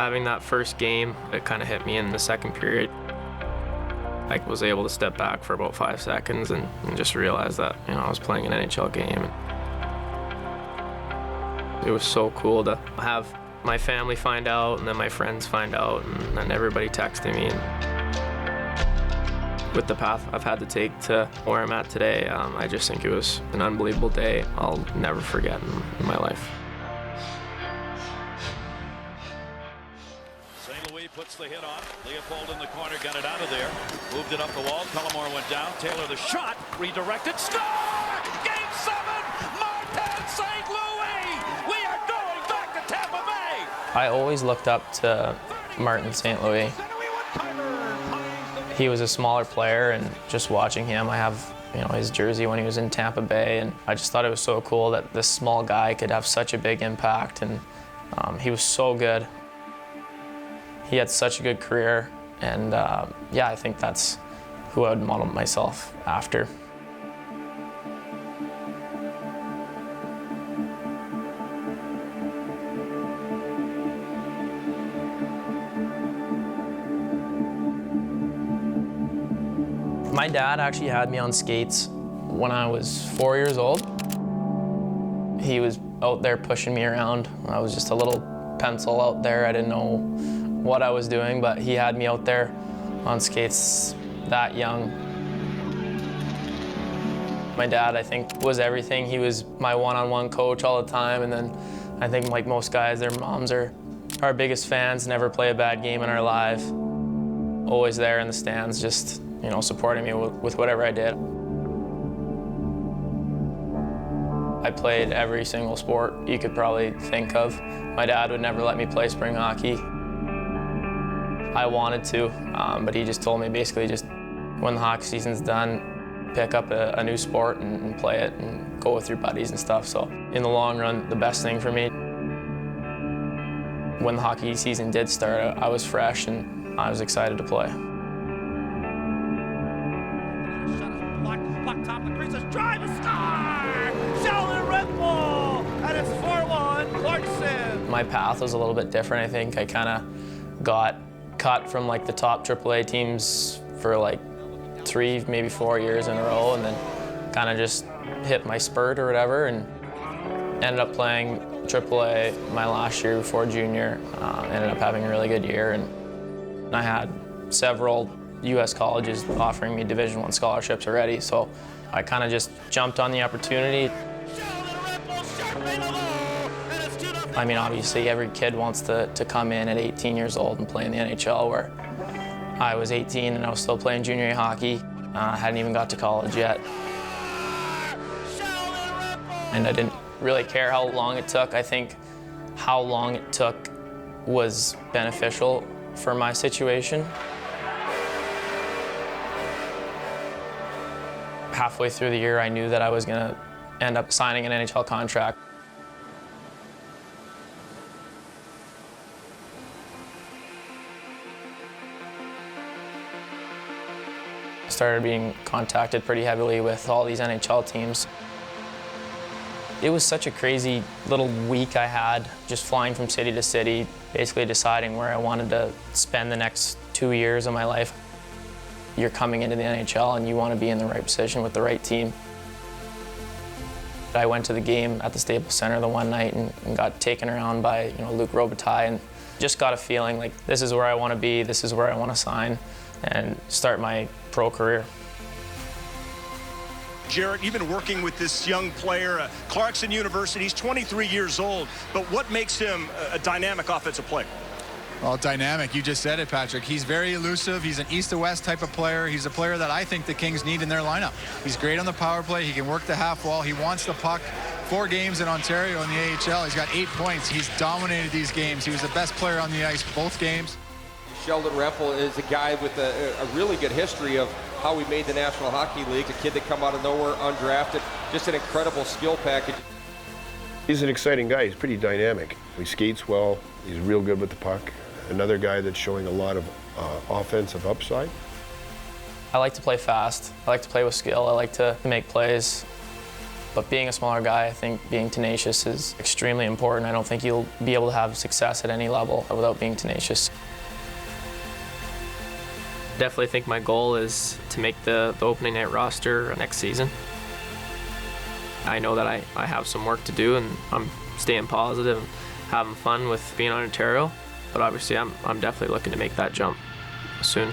Having that first game, it kind of hit me in the second period. I was able to step back for about 5 seconds and just realize that, I was playing an NHL game. It was so cool to have my family find out, and then my friends find out, and then everybody texting me. With the path I've had to take to where I'm at today, I just think it was an unbelievable day I'll never forget in my life. St. Louis puts the hit on. Leopold in the corner, got it out of there. Moved it up the wall. Tullamore went down. Taylor the shot. Redirected. Score! Game 7! Martin St. Louis! We are going back to Tampa Bay! I always looked up to Martin St. Louis. He was a smaller player, and just watching him, I have his jersey when he was in Tampa Bay, and I just thought it was so cool that this small guy could have such a big impact, and he was so good. He had such a good career, and I think that's who I would model myself after. My dad actually had me on skates when I was 4 years old. He was out there pushing me around. I was just a little pencil out there. I didn't know what I was doing, but he had me out there on skates that young. My dad, I think, was everything. He was my one-on-one coach all the time, and then I think like most guys, their moms are our biggest fans, never play a bad game in our life. Always there in the stands, just supporting me with whatever I did. I played every single sport you could probably think of. My dad would never let me play spring hockey. I wanted to, but he just told me basically just when the hockey season's done, pick up a new sport and play it and go with your buddies and stuff. So in the long run, the best thing for me, when the hockey season did start, I was fresh and I was excited to play. Puck top of the creases, drive and score! Sheldon Rempal, and it's 4-1, Clarkson. My path was a little bit different. I think I kind of got cut from like the top AAA teams for like 3, maybe 4 years in a row, and then kind of just hit my spurt or whatever, and ended up playing AAA my last year before junior. Ended up having a really good year, and I had several U.S. colleges offering me Division I scholarships already, so I kind of just jumped on the opportunity. I mean, obviously every kid wants to come in at 18 years old and play in the NHL, where I was 18 and I was still playing junior hockey. I hadn't even got to college yet. And I didn't really care how long it took. I think how long it took was beneficial for my situation. Halfway through the year, I knew that I was going to end up signing an NHL contract. I started being contacted pretty heavily with all these NHL teams. It was such a crazy little week I had, just flying from city to city, basically deciding where I wanted to spend the next 2 years of my life. You're coming into the NHL and you want to be in the right position with the right team. I went to the game at the Staples Center the one night and got taken around by Luc Robitaille, and just got a feeling like this is where I want to be, this is where I want to sign and start my pro career. Jarrett, you've been working with this young player, Clarkson University. He's 23 years old, but what makes him a dynamic offensive player? Well, dynamic, you just said it, Patrick. He's very elusive. He's an east to west type of player. He's a player that I think the Kings need in their lineup. He's great on the power play. He can work the half wall. He wants the puck. 4 games in Ontario in the AHL. He's got 8 points. He's dominated these games. He was the best player on the ice both games. Sheldon Rempal is a guy with a really good history of how he made the National Hockey League, a kid that come out of nowhere, undrafted, just an incredible skill package. He's an exciting guy. He's pretty dynamic. He skates well. He's real good with the puck. Another guy that's showing a lot of offensive upside. I like to play fast. I like to play with skill. I like to make plays. But being a smaller guy, I think being tenacious is extremely important. I don't think you'll be able to have success at any level without being tenacious. Definitely think my goal is to make the opening night roster next season. I know that I have some work to do, and I'm staying positive and having fun with being on Ontario. But obviously I'm definitely looking to make that jump soon.